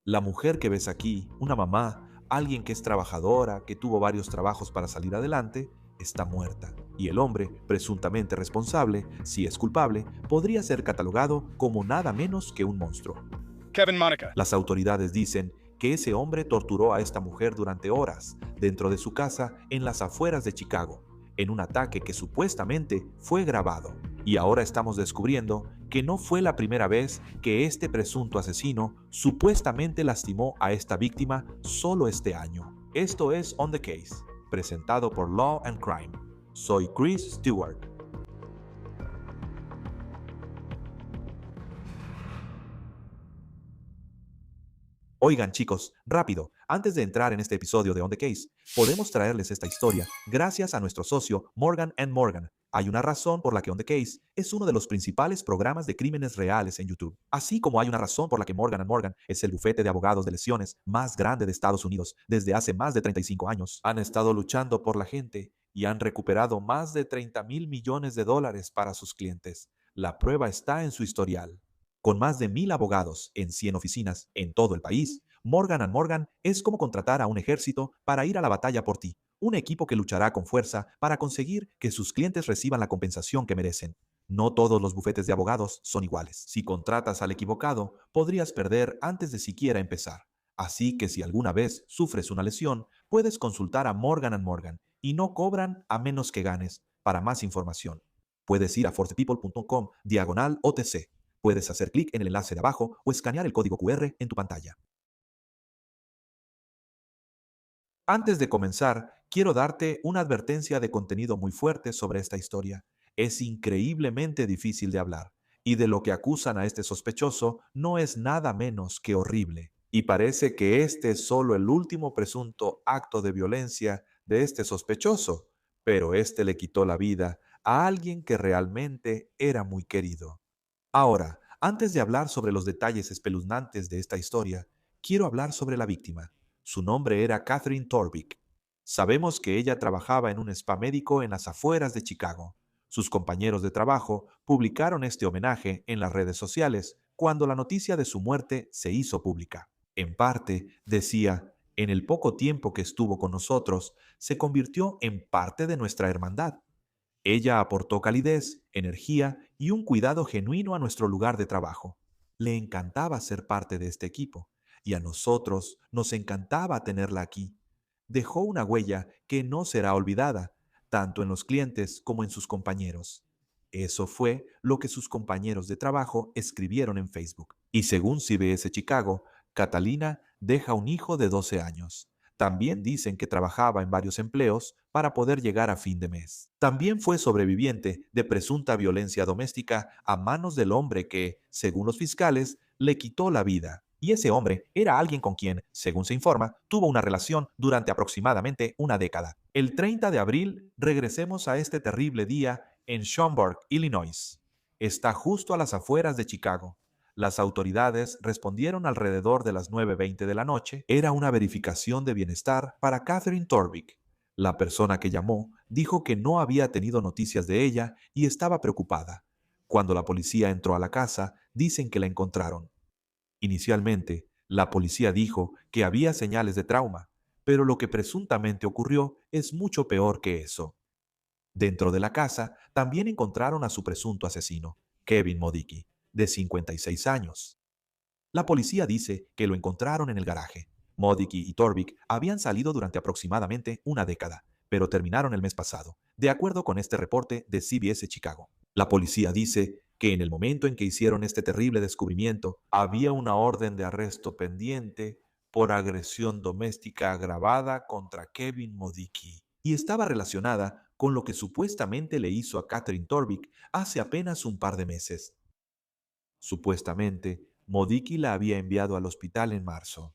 La mujer que ves aquí, una mamá, alguien que es trabajadora, que tuvo varios trabajos para salir adelante, está muerta. Y el hombre, presuntamente responsable, si es culpable, podría ser catalogado como nada menos que un monstruo. Kevin Monica. Las autoridades dicen que ese hombre torturó a esta mujer durante horas dentro de su casa en las afueras de Chicago, en un ataque que supuestamente fue grabado. Y ahora estamos descubriendo que no fue la primera vez que este presunto asesino supuestamente lastimó a esta víctima solo este año. Esto es On the Case, presentado por Law and Crime. Soy Chris Stewart. Oigan chicos, rápido, antes de entrar en este episodio de On the Case, podemos traerles esta historia gracias a nuestro socio Morgan & Morgan. Hay una razón por la que On the Case es uno de los principales programas de crímenes reales en YouTube. Así como hay una razón por la que Morgan & Morgan es el bufete de abogados de lesiones más grande de Estados Unidos desde hace más de 35 años. Han estado luchando por la gente y han recuperado más de 30.000 millones de dólares para sus clientes. La prueba está en su historial. Con más de 1.000 abogados en 100 oficinas en todo el país, Morgan Morgan es como contratar a un ejército para ir a la batalla por ti, un equipo que luchará con fuerza para conseguir que sus clientes reciban la compensación que merecen. No todos los bufetes de abogados son iguales. Si contratas al equivocado, podrías perder antes de siquiera empezar. Así que si alguna vez sufres una lesión, puedes consultar a Morgan Morgan y no cobran a menos que ganes. Para más información, puedes ir a fortepeople.com/OTC. Puedes hacer clic en el enlace de abajo o escanear el código QR en tu pantalla. Antes de comenzar, quiero darte una advertencia de contenido muy fuerte sobre esta historia. Es increíblemente difícil de hablar, y de lo que acusan a este sospechoso no es nada menos que horrible. Y parece que este es solo el último presunto acto de violencia de este sospechoso, pero este le quitó la vida a alguien que realmente era muy querido. Ahora, antes de hablar sobre los detalles espeluznantes de esta historia, quiero hablar sobre la víctima. Su nombre era Catherine Torvik. Sabemos que ella trabajaba en un spa médico en las afueras de Chicago. Sus compañeros de trabajo publicaron este homenaje en las redes sociales cuando la noticia de su muerte se hizo pública. En parte, decía, en el poco tiempo que estuvo con nosotros, se convirtió en parte de nuestra hermandad. Ella aportó calidez, energía y un cuidado genuino a nuestro lugar de trabajo. Le encantaba ser parte de este equipo y a nosotros nos encantaba tenerla aquí. Dejó una huella que no será olvidada, tanto en los clientes como en sus compañeros. Eso fue lo que sus compañeros de trabajo escribieron en Facebook. Y según CBS Chicago, Catalina deja un hijo de 12 años. También dicen que trabajaba en varios empleos para poder llegar a fin de mes. También fue sobreviviente de presunta violencia doméstica a manos del hombre que, según los fiscales, le quitó la vida. Y ese hombre era alguien con quien, según se informa, tuvo una relación durante aproximadamente una década. El 30 de abril regresemos a este terrible día en Schaumburg, Illinois. Está justo a las afueras de Chicago. Las autoridades respondieron alrededor de las 9:20 de la noche. Era una verificación de bienestar para Catherine Torvik. La persona que llamó dijo que no había tenido noticias de ella y estaba preocupada. Cuando la policía entró a la casa, dicen que la encontraron. Inicialmente, la policía dijo que había señales de trauma, pero lo que presuntamente ocurrió es mucho peor que eso. Dentro de la casa también encontraron a su presunto asesino, Kevin Modicki, de 56 años. La policía dice que lo encontraron en el garaje. Modicki y Torvik habían salido durante aproximadamente una década, pero terminaron el mes pasado, de acuerdo con este reporte de CBS Chicago. La policía dice que en el momento en que hicieron este terrible descubrimiento, había una orden de arresto pendiente por agresión doméstica agravada contra Kevin Modicki y estaba relacionada con lo que supuestamente le hizo a Catherine Torvik hace apenas un par de meses. Supuestamente, Modicki la había enviado al hospital en marzo.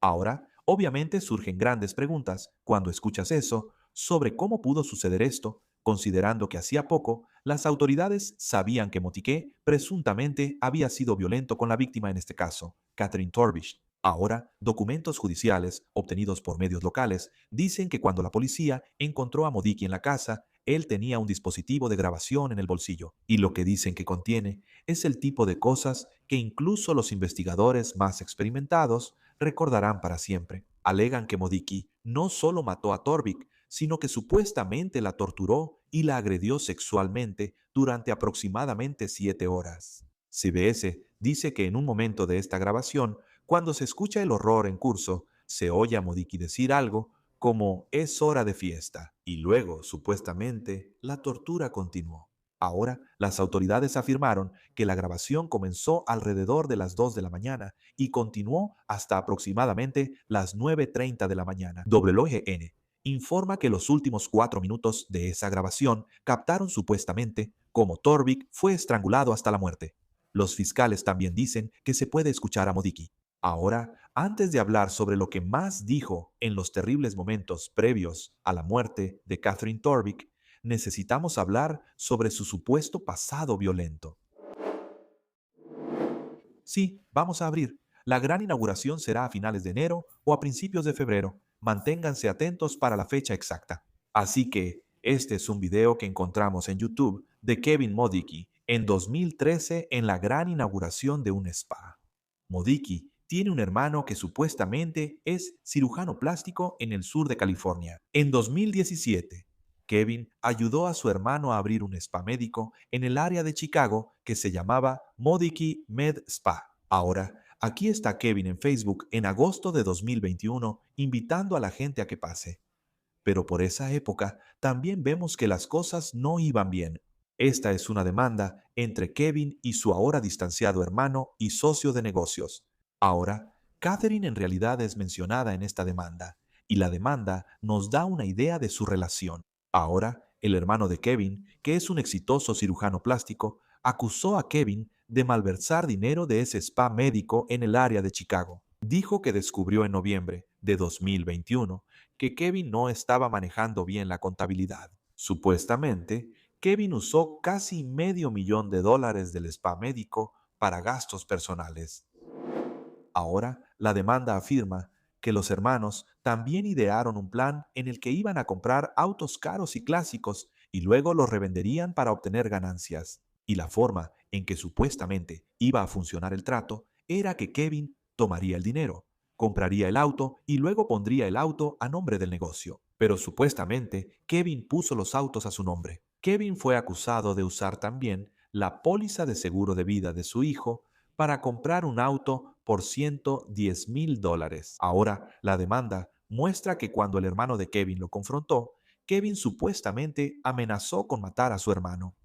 Ahora, obviamente surgen grandes preguntas cuando escuchas eso sobre cómo pudo suceder esto, considerando que hacía poco las autoridades sabían que Motiqué presuntamente había sido violento con la víctima en este caso, Catherine Torbish. Ahora, documentos judiciales obtenidos por medios locales dicen que cuando la policía encontró a Modicki en la casa, él tenía un dispositivo de grabación en el bolsillo, y lo que dicen que contiene es el tipo de cosas que incluso los investigadores más experimentados recordarán para siempre. Alegan que Modiki no solo mató a Torvik, sino que supuestamente la torturó y la agredió sexualmente durante aproximadamente 7 horas. CBS dice que en un momento de esta grabación, cuando se escucha el horror en curso, se oye a Modiki decir algo como es hora de fiesta, y luego, supuestamente, la tortura continuó. Ahora, las autoridades afirmaron que la grabación comenzó alrededor de las 2 de la mañana y continuó hasta aproximadamente las 9:30 de la mañana. WGN informa que los últimos 4 minutos de esa grabación captaron supuestamente cómo Torvik fue estrangulado hasta la muerte. Los fiscales también dicen que se puede escuchar a Modiki. Ahora, antes de hablar sobre lo que más dijo en los terribles momentos previos a la muerte de Catherine Torvik, necesitamos hablar sobre su supuesto pasado violento. Sí, vamos a abrir. La gran inauguración será a finales de enero o a principios de febrero. Manténganse atentos para la fecha exacta. Así que, este es un video que encontramos en YouTube de Kevin Modicki en 2013 en la gran inauguración de un spa. Modicki tiene un hermano que supuestamente es cirujano plástico en el sur de California. En 2017, Kevin ayudó a su hermano a abrir un spa médico en el área de Chicago que se llamaba Modicki Med Spa. Ahora, aquí está Kevin en Facebook en agosto de 2021 invitando a la gente a que pase. Pero por esa época también vemos que las cosas no iban bien. Esta es una demanda entre Kevin y su ahora distanciado hermano y socio de negocios. Ahora, Catherine en realidad es mencionada en esta demanda, y la demanda nos da una idea de su relación. Ahora, el hermano de Kevin, que es un exitoso cirujano plástico, acusó a Kevin de malversar dinero de ese spa médico en el área de Chicago. Dijo que descubrió en noviembre de 2021 que Kevin no estaba manejando bien la contabilidad. Supuestamente, Kevin usó casi $500,000 del spa médico para gastos personales. Ahora, la demanda afirma que los hermanos también idearon un plan en el que iban a comprar autos caros y clásicos y luego los revenderían para obtener ganancias. Y la forma en que supuestamente iba a funcionar el trato era que Kevin tomaría el dinero, compraría el auto y luego pondría el auto a nombre del negocio. Pero supuestamente Kevin puso los autos a su nombre. Kevin fue acusado de usar también la póliza de seguro de vida de su hijo para comprar un auto por $110,000. Ahora, la demanda muestra que cuando el hermano de Kevin lo confrontó, Kevin supuestamente amenazó con matar a su hermano.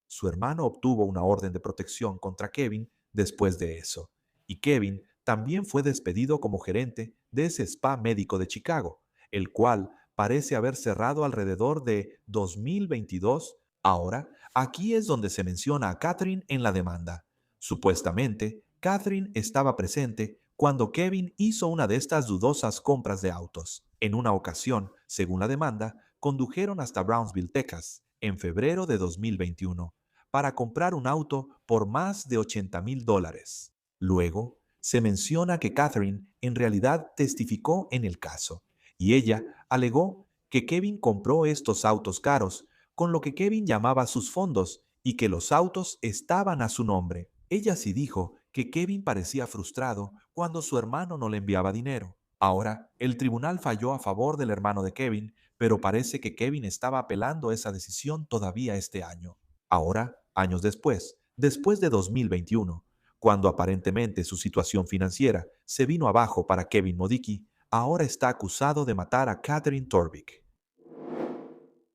Su hermano obtuvo una orden de protección contra Kevin después de eso, y Kevin también fue despedido como gerente de ese spa médico de Chicago, el cual parece haber cerrado alrededor de 2022. Ahora, aquí es donde se menciona a Catherine en la demanda. Supuestamente, Catherine estaba presente cuando Kevin hizo una de estas dudosas compras de autos. En una ocasión, según la demanda, condujeron hasta Brownsville, Texas, en febrero de 2021 para comprar un auto por más de $80,000. Luego, se menciona que Catherine en realidad testificó en el caso, y ella alegó que Kevin compró estos autos caros, con lo que Kevin llamaba sus fondos, y que los autos estaban a su nombre. Ella sí dijo que Kevin parecía frustrado cuando su hermano no le enviaba dinero. Ahora, el tribunal falló a favor del hermano de Kevin, pero parece que Kevin estaba apelando esa decisión todavía este año. Ahora, años después de 2021, cuando aparentemente su situación financiera se vino abajo para Kevin Modicki, ahora está acusado de matar a Catherine Torvik.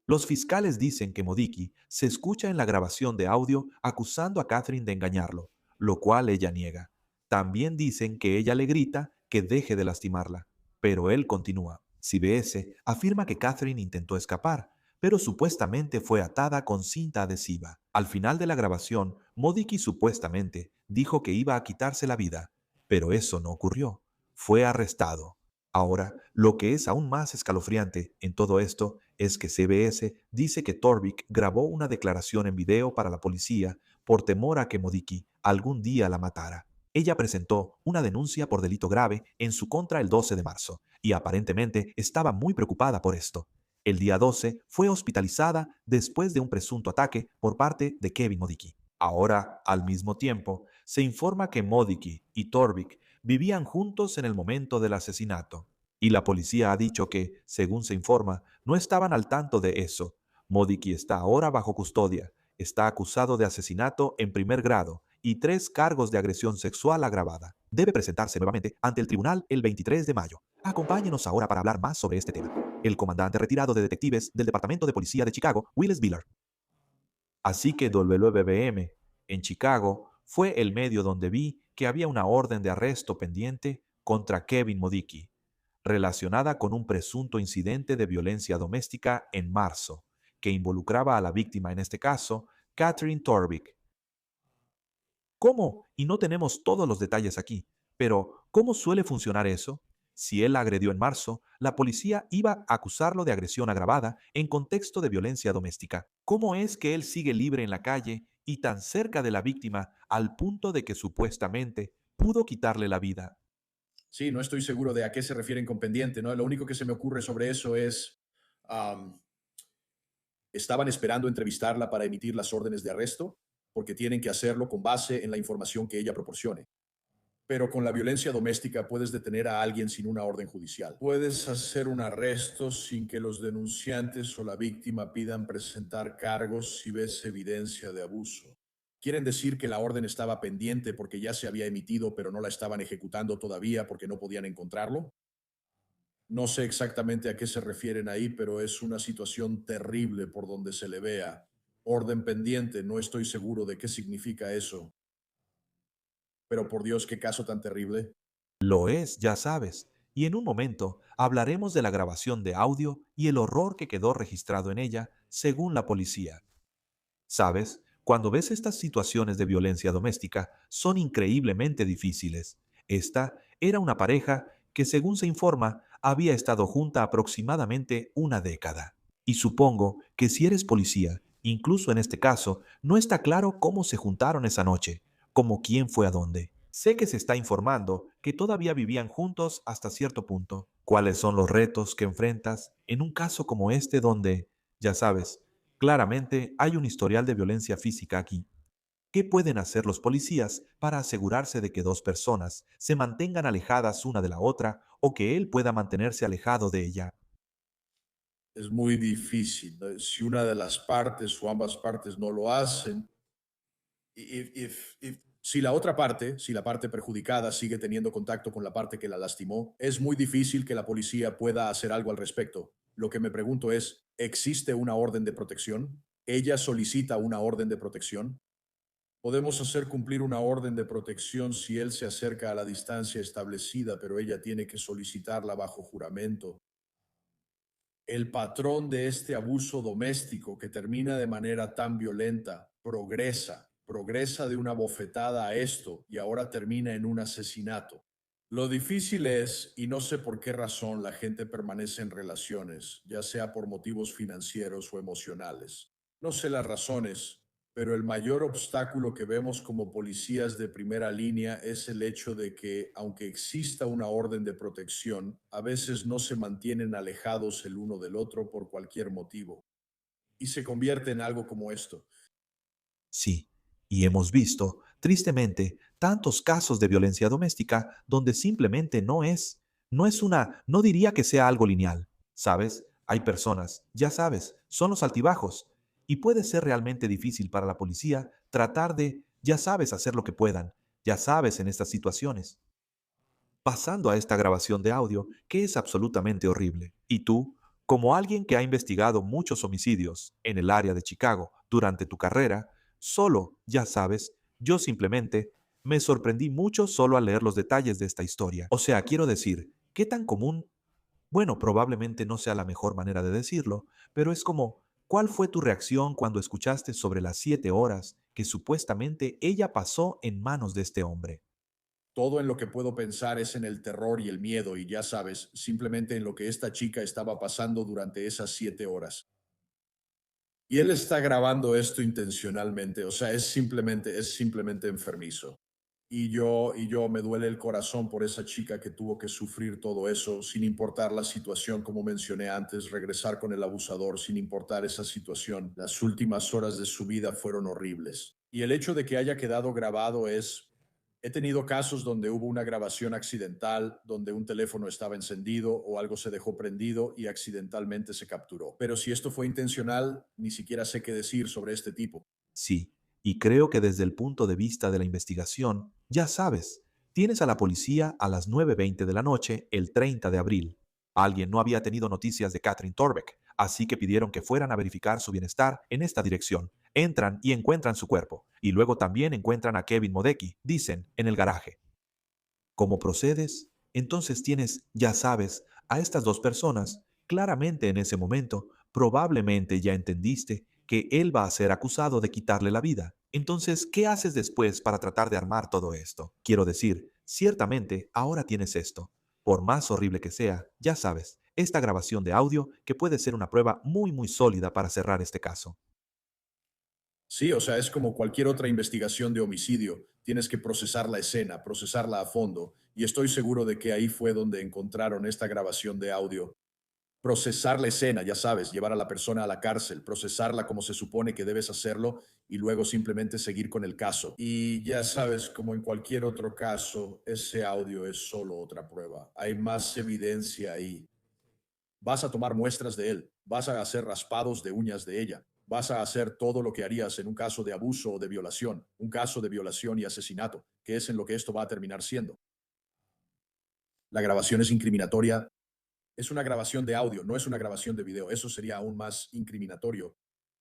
Los fiscales dicen que Modicki se escucha en la grabación de audio acusando a Catherine de engañarlo, lo cual ella niega. También dicen que ella le grita que deje de lastimarla, pero él continúa. CBS afirma que Catherine intentó escapar, pero supuestamente fue atada con cinta adhesiva. Al final de la grabación, Modicki supuestamente dijo que iba a quitarse la vida, pero eso no ocurrió. Fue arrestado. Ahora, lo que es aún más escalofriante en todo esto es que CBS dice que Torvik grabó una declaración en video para la policía por temor a que Modicki algún día la matara. Ella presentó una denuncia por delito grave en su contra el 12 de marzo y aparentemente estaba muy preocupada por esto. El día 12 fue hospitalizada después de un presunto ataque por parte de Kevin Modicki. Ahora, al mismo tiempo, se informa que Modicki y Torvik vivían juntos en el momento del asesinato. Y la policía ha dicho que, según se informa, no estaban al tanto de eso. Modicki está ahora bajo custodia. Está acusado de asesinato en primer grado y 3 cargos de agresión sexual agravada. Debe presentarse nuevamente ante el tribunal el 23 de mayo. Acompáñenos ahora para hablar más sobre este tema. El comandante retirado de detectives del Departamento de Policía de Chicago, Willis Biller. Así que WBBM en Chicago fue el medio donde vi que había una orden de arresto pendiente contra Kevin Modicki, relacionada con un presunto incidente de violencia doméstica en marzo, que involucraba a la víctima, en este caso, Catherine Torvik. ¿Cómo? Y no tenemos todos los detalles aquí, pero ¿cómo suele funcionar eso? Si él la agredió en marzo, la policía iba a acusarlo de agresión agravada en contexto de violencia doméstica. ¿Cómo es que él sigue libre en la calle y tan cerca de la víctima al punto de que supuestamente pudo quitarle la vida? Sí, no estoy seguro de a qué se refieren con pendiente, ¿no? Lo único que se me ocurre sobre eso es, am, estaban esperando entrevistarla para emitir las órdenes de arresto, porque tienen que hacerlo con base en la información que ella proporcione. Pero con la violencia doméstica puedes detener a alguien sin una orden judicial. Puedes hacer un arresto sin que los denunciantes o la víctima pidan presentar cargos si ves evidencia de abuso. Quieren decir que la orden estaba pendiente porque ya se había emitido, pero no la estaban ejecutando todavía porque no podían encontrarlo. No sé exactamente a qué se refieren ahí, pero es una situación terrible por donde se le vea. Orden pendiente, no estoy seguro de qué significa eso. Pero por Dios, qué caso tan terrible. Lo es, ya sabes, y en un momento hablaremos de la grabación de audio y el horror que quedó registrado en ella, según la policía. ¿Sabes? Cuando ves estas situaciones de violencia doméstica, son increíblemente difíciles. Esta era una pareja que, según se informa, había estado junta aproximadamente una década. Y supongo que si eres policía, incluso en este caso, no está claro cómo se juntaron esa noche, como quién fue a dónde. Sé que se está informando que todavía vivían juntos hasta cierto punto. ¿Cuáles son los retos que enfrentas en un caso como este donde, ya sabes, claramente hay un historial de violencia física aquí? ¿Qué pueden hacer los policías para asegurarse de que dos personas se mantengan alejadas una de la otra o que él pueda mantenerse alejado de ella? Es muy difícil, ¿no? Si una de las partes o ambas partes no lo hacen, si la otra parte, si la parte perjudicada sigue teniendo contacto con la parte que la lastimó, es muy difícil que la policía pueda hacer algo al respecto. Lo que me pregunto es, ¿existe una orden de protección? ¿Ella solicita una orden de protección? Podemos hacer cumplir una orden de protección si él se acerca a la distancia establecida, pero ella tiene que solicitarla bajo juramento. El patrón de este abuso doméstico que termina de manera tan violenta progresa de una bofetada a esto y ahora termina en un asesinato. Lo difícil es, y no sé por qué razón la gente permanece en relaciones, ya sea por motivos financieros o emocionales. No sé las razones, pero el mayor obstáculo que vemos como policías de primera línea es el hecho de que, aunque exista una orden de protección, a veces no se mantienen alejados el uno del otro por cualquier motivo. Y se convierte en algo como esto. Sí, y hemos visto, tristemente, tantos casos de violencia doméstica donde simplemente no diría que sea algo lineal. ¿Sabes? Hay personas, ya sabes, son los altibajos, y puede ser realmente difícil para la policía tratar de, ya sabes, hacer lo que puedan, ya sabes, en estas situaciones. Pasando a esta grabación de audio, que es absolutamente horrible. Y tú, como alguien que ha investigado muchos homicidios en el área de Chicago durante tu carrera, solo, ya sabes, yo simplemente me sorprendí mucho solo al leer los detalles de esta historia. O sea, quiero decir, ¿qué tan común? Bueno, probablemente no sea la mejor manera de decirlo, pero es como, ¿cuál fue tu reacción cuando escuchaste sobre las 7 horas que supuestamente ella pasó en manos de este hombre? Todo en lo que puedo pensar es en el terror y el miedo y ya sabes, simplemente en lo que esta chica estaba pasando durante esas 7 horas. Y él está grabando esto intencionalmente, o sea, es simplemente enfermizo. Y yo me duele el corazón por esa chica que tuvo que sufrir todo eso, sin importar la situación, como mencioné antes, regresar con el abusador, sin importar esa situación. Las últimas horas de su vida fueron horribles. Y el hecho de que haya quedado grabado es, he tenido casos donde hubo una grabación accidental, donde un teléfono estaba encendido o algo se dejó prendido y accidentalmente se capturó. Pero si esto fue intencional, ni siquiera sé qué decir sobre este tipo. Sí, y creo que desde el punto de vista de la investigación, ya sabes, tienes a la policía a las 9:20 de la noche el 30 de abril. Alguien no había tenido noticias de Catherine Torbeck, así que pidieron que fueran a verificar su bienestar en esta dirección. Entran y encuentran su cuerpo, y luego también encuentran a Kevin Modecki, dicen, en el garaje. ¿Cómo procedes? Entonces tienes, ya sabes, a estas dos personas. Claramente en ese momento, probablemente ya entendiste que él va a ser acusado de quitarle la vida. Entonces, ¿qué haces después para tratar de armar todo esto? Quiero decir, ciertamente ahora tienes esto. Por más horrible que sea, ya sabes, esta grabación de audio que puede ser una prueba muy sólida para cerrar este caso. Sí, o sea, es como cualquier otra investigación de homicidio. Tienes que procesar la escena, procesarla a fondo. Y estoy seguro de que ahí fue donde encontraron esta grabación de audio. Procesar la escena, ya sabes, llevar a la persona a la cárcel, procesarla como se supone que debes hacerlo y luego simplemente seguir con el caso. Y ya sabes, como en cualquier otro caso, ese audio es solo otra prueba. Hay más evidencia ahí. Vas a tomar muestras de él, vas a hacer raspados de uñas de ella, vas a hacer todo lo que harías en un caso de abuso o de violación, un caso de violación y asesinato, que es en lo que esto va a terminar siendo. La grabación es incriminatoria, es una grabación de audio, no es una grabación de video, eso sería aún más incriminatorio,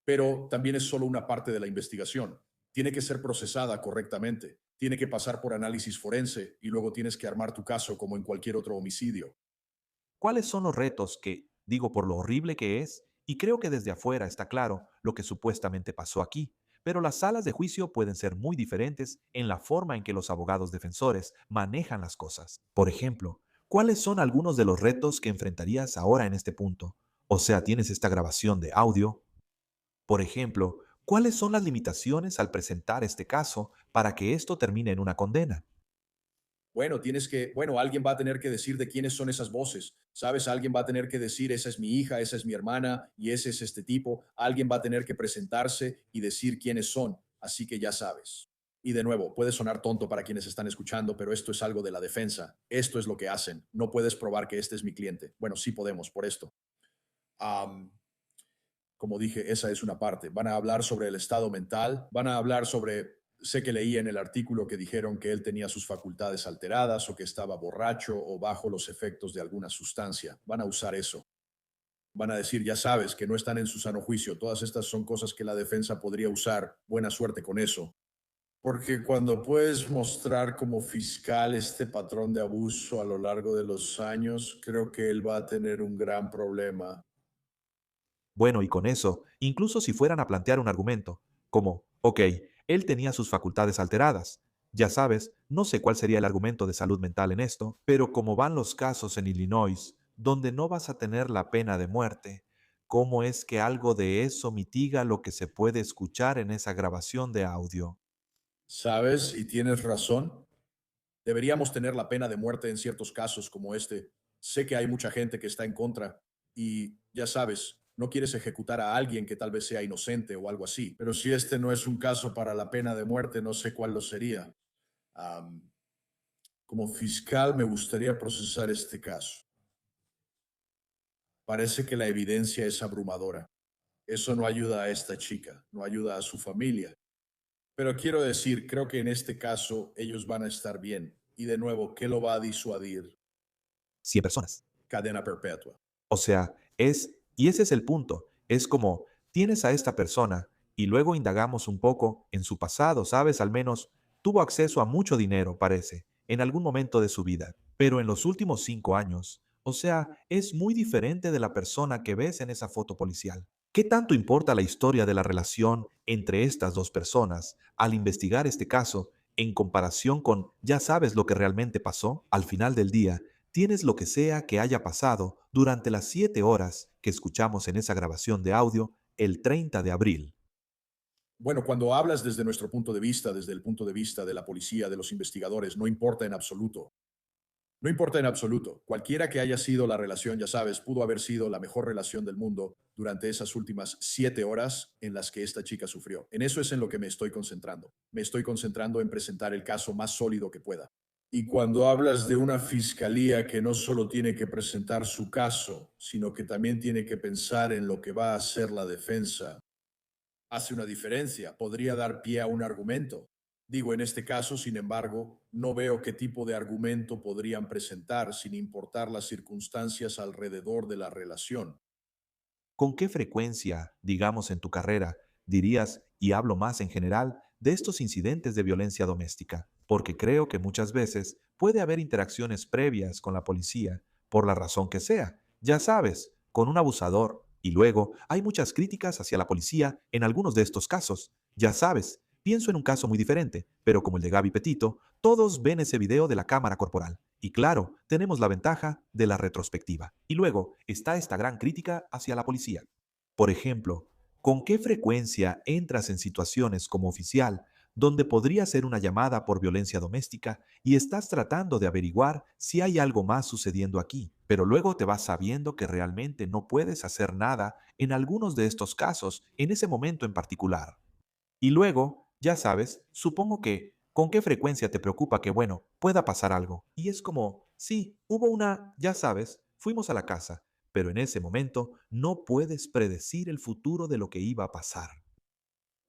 pero también es solo una parte de la investigación. Tiene que ser procesada correctamente, tiene que pasar por análisis forense y luego tienes que armar tu caso como en cualquier otro homicidio. ¿Cuáles son los retos que, digo por lo horrible que es, y creo que desde afuera está claro lo que supuestamente pasó aquí, pero las salas de juicio pueden ser muy diferentes en la forma en que los abogados defensores manejan las cosas? Por ejemplo, ¿cuáles son algunos de los retos que enfrentarías ahora en este punto? O sea, tienes esta grabación de audio. Por ejemplo, ¿cuáles son las limitaciones al presentar este caso para que esto termine en una condena? Bueno, alguien va a tener que decir de quiénes son esas voces, ¿sabes? Alguien va a tener que decir, esa es mi hija, esa es mi hermana y ese es este tipo. Alguien va a tener que presentarse y decir quiénes son, así que ya sabes. Y de nuevo, puede sonar tonto para quienes están escuchando, pero esto es algo de la defensa. Esto es lo que hacen. No puedes probar que este es mi cliente. Bueno, sí podemos por esto. Am, Como dije, esa es una parte. Van a hablar sobre el estado mental, van a hablar sobre, sé que leí en el artículo que dijeron que él tenía sus facultades alteradas o que estaba borracho o bajo los efectos de alguna sustancia. Van a usar eso. Van a decir, ya sabes, que no están en su sano juicio. Todas estas son cosas que la defensa podría usar. Buena suerte con eso. Porque cuando puedes mostrar como fiscal este patrón de abuso a lo largo de los años, creo que él va a tener un gran problema. Bueno, y con eso, incluso si fueran a plantear un argumento, como, ok, él tenía sus facultades alteradas. Ya sabes, no sé cuál sería el argumento de salud mental en esto, pero como van los casos en Illinois, donde no vas a tener la pena de muerte, ¿cómo es que algo de eso mitiga lo que se puede escuchar en esa grabación de audio? ¿Sabes? Y tienes razón. Deberíamos tener la pena de muerte en ciertos casos como este. Sé que hay mucha gente que está en contra y ya sabes, no quieres ejecutar a alguien que tal vez sea inocente o algo así. Pero si este no es un caso para la pena de muerte, no sé cuál lo sería. Am, Como fiscal me gustaría procesar este caso. Parece que la evidencia es abrumadora. Eso no ayuda a esta chica, no ayuda a su familia. Pero quiero decir, creo que en este caso ellos van a estar bien. Y de nuevo, ¿qué lo va a disuadir? 100 personas. Cadena perpetua. O sea, y ese es el punto, es como tienes a esta persona y luego indagamos un poco en su pasado, ¿sabes? Al menos tuvo acceso a mucho dinero, parece, en algún momento de su vida, pero en los últimos 5 años, o sea, es muy diferente de la persona que ves en esa foto policial. ¿Qué tanto importa la historia de la relación entre estas dos personas al investigar este caso en comparación con, ya sabes lo que realmente pasó? Al final del día, tienes lo que sea que haya pasado durante las 7 horas que escuchamos en esa grabación de audio el 30 de abril. Bueno, cuando hablas desde nuestro punto de vista, desde el punto de vista de la policía, de los investigadores, no importa en absoluto. No importa en absoluto. Cualquiera que haya sido la relación, ya sabes, pudo haber sido la mejor relación del mundo durante esas últimas 7 horas en las que esta chica sufrió. En eso es en lo que me estoy concentrando. Me estoy concentrando en presentar el caso más sólido que pueda. Y cuando hablas de una fiscalía que no solo tiene que presentar su caso, sino que también tiene que pensar en lo que va a hacer la defensa, hace una diferencia, podría dar pie a un argumento. Digo, en este caso, sin embargo, no veo qué tipo de argumento podrían presentar sin importar las circunstancias alrededor de la relación. ¿Con qué frecuencia, digamos en tu carrera, dirías, y hablo más en general, de estos incidentes de violencia doméstica? Porque creo que muchas veces puede haber interacciones previas con la policía, por la razón que sea, ya sabes, con un abusador, y luego hay muchas críticas hacia la policía en algunos de estos casos, ya sabes. Pienso en un caso muy diferente, pero como el de Gaby Petito, todos ven ese video de la cámara corporal. Y claro, tenemos la ventaja de la retrospectiva. Y luego está esta gran crítica hacia la policía. Por ejemplo, ¿con qué frecuencia entras en situaciones como oficial donde podría ser una llamada por violencia doméstica y estás tratando de averiguar si hay algo más sucediendo aquí, pero luego te vas sabiendo que realmente no puedes hacer nada en algunos de estos casos en ese momento en particular? Y luego, ya sabes, supongo que con qué frecuencia te preocupa que, bueno, pueda pasar algo. Y es como, sí, hubo una, ya sabes, fuimos a la casa, pero en ese momento no puedes predecir el futuro de lo que iba a pasar.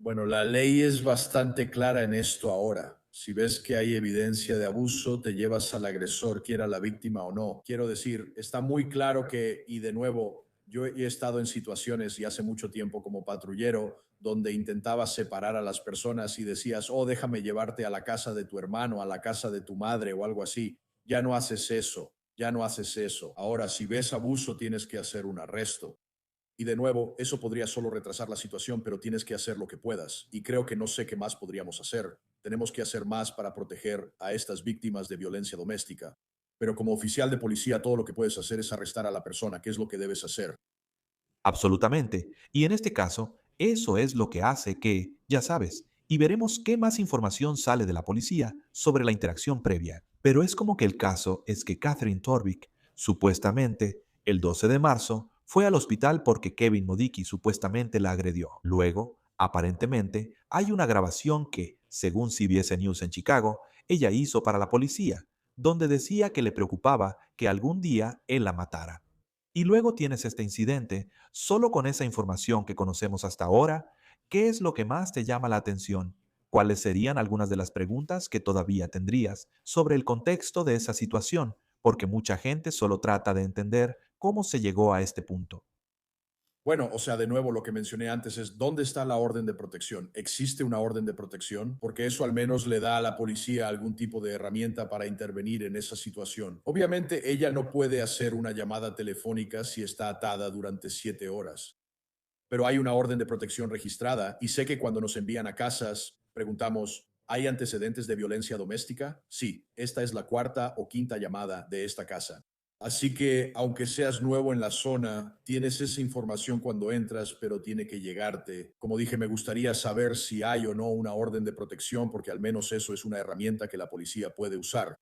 Bueno, la ley es bastante clara en esto ahora. Si ves que hay evidencia de abuso, te llevas al agresor, quiera la víctima o no. Quiero decir, está muy claro que, y de nuevo, yo he estado en situaciones y hace mucho tiempo como patrullero donde intentabas separar a las personas y decías, oh, déjame llevarte a la casa de tu hermano, a la casa de tu madre o algo así. Ya no haces eso, ya no haces eso. Ahora, si ves abuso, tienes que hacer un arresto. Y de nuevo, eso podría solo retrasar la situación, pero tienes que hacer lo que puedas. Y creo que no sé qué más podríamos hacer. Tenemos que hacer más para proteger a estas víctimas de violencia doméstica. Pero como oficial de policía, todo lo que puedes hacer es arrestar a la persona, que es lo que debes hacer. Absolutamente. Y en este caso, eso es lo que hace que, ya sabes, y veremos qué más información sale de la policía sobre la interacción previa. Pero es como que el caso es que Catherine Torvik, supuestamente, el 12 de marzo, fue al hospital porque Kevin Modicki supuestamente la agredió. Luego, aparentemente, hay una grabación que, según CBS News en Chicago, ella hizo para la policía, donde decía que le preocupaba que algún día él la matara. Y luego tienes este incidente. Solo con esa información que conocemos hasta ahora, ¿qué es lo que más te llama la atención? ¿Cuáles serían algunas de las preguntas que todavía tendrías sobre el contexto de esa situación? Porque mucha gente solo trata de entender cómo se llegó a este punto. Bueno, o sea, de nuevo lo que mencioné antes es, ¿dónde está la orden de protección? ¿Existe una orden de protección? Porque eso al menos le da a la policía algún tipo de herramienta para intervenir en esa situación. Obviamente, ella no puede hacer una llamada telefónica si está atada durante 7 horas, pero hay una orden de protección registrada y sé que cuando nos envían a casas, preguntamos, ¿hay antecedentes de violencia doméstica? Sí, esta es la cuarta o quinta llamada de esta casa. Así que, aunque seas nuevo en la zona, tienes esa información cuando entras, pero tiene que llegarte. Como dije, me gustaría saber si hay o no una orden de protección, porque al menos eso es una herramienta que la policía puede usar.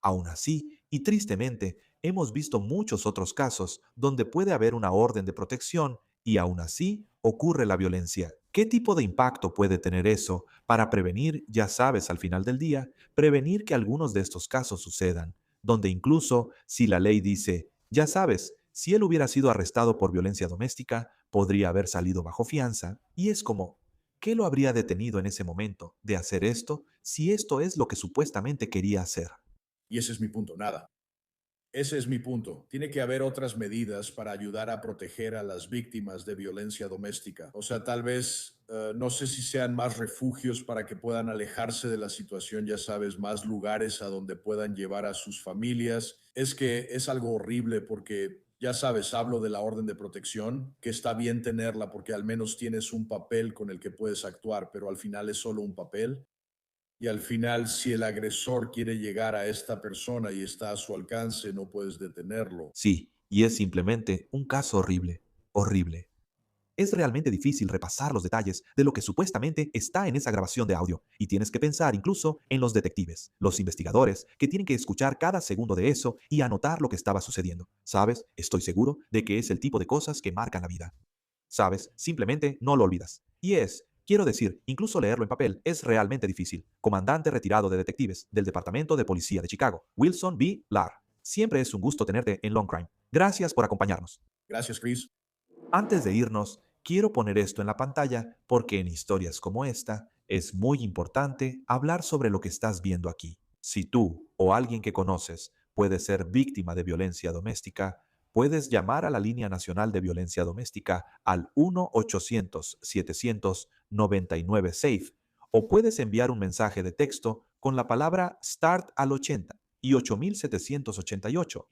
Aún así, y tristemente, hemos visto muchos otros casos donde puede haber una orden de protección y aún así ocurre la violencia. ¿Qué tipo de impacto puede tener eso para prevenir, ya sabes, al final del día, prevenir que algunos de estos casos sucedan? Donde incluso si la ley dice, ya sabes, si él hubiera sido arrestado por violencia doméstica, podría haber salido bajo fianza, y es como, ¿qué lo habría detenido en ese momento de hacer esto si esto es lo que supuestamente quería hacer? Y ese es mi punto, nada. Ese es mi punto. Tiene que haber otras medidas para ayudar a proteger a las víctimas de violencia doméstica. O sea, tal vez, no sé si sean más refugios para que puedan alejarse de la situación, ya sabes, más lugares a donde puedan llevar a sus familias. Es que es algo horrible porque, ya sabes, hablo de la orden de protección, que está bien tenerla porque al menos tienes un papel con el que puedes actuar, pero al final es solo un papel. Y al final, si el agresor quiere llegar a esta persona y está a su alcance, no puedes detenerlo. Sí, y es simplemente un caso horrible, horrible. Es realmente difícil repasar los detalles de lo que supuestamente está en esa grabación de audio, y tienes que pensar incluso en los detectives, los investigadores, que tienen que escuchar cada segundo de eso y anotar lo que estaba sucediendo. ¿Sabes? Estoy seguro de que es el tipo de cosas que marcan la vida. ¿Sabes? Simplemente no lo olvidas. Quiero decir, incluso leerlo en papel es realmente difícil. Comandante retirado de detectives del Departamento de Policía de Chicago, Wilson B. Larr. Siempre es un gusto tenerte en Long Crime. Gracias por acompañarnos. Gracias, Chris. Antes de irnos, quiero poner esto en la pantalla porque en historias como esta es muy importante hablar sobre lo que estás viendo aquí. Si tú o alguien que conoces puede ser víctima de violencia doméstica, puedes llamar a la Línea Nacional de Violencia Doméstica al 1-800-700-99-SAFE, o puedes enviar un mensaje de texto con la palabra START al 80 y 8788.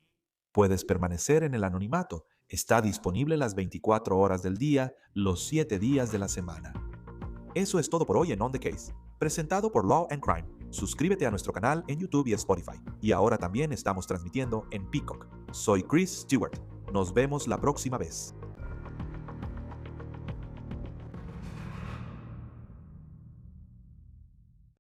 Puedes permanecer en el anonimato. Está disponible las 24 horas del día, los 7 días de la semana. Eso es todo por hoy en On the Case, presentado por Law and Crime. Suscríbete a nuestro canal en YouTube y Spotify. Y ahora también estamos transmitiendo en Peacock. Soy Chris Stewart. Nos vemos la próxima vez.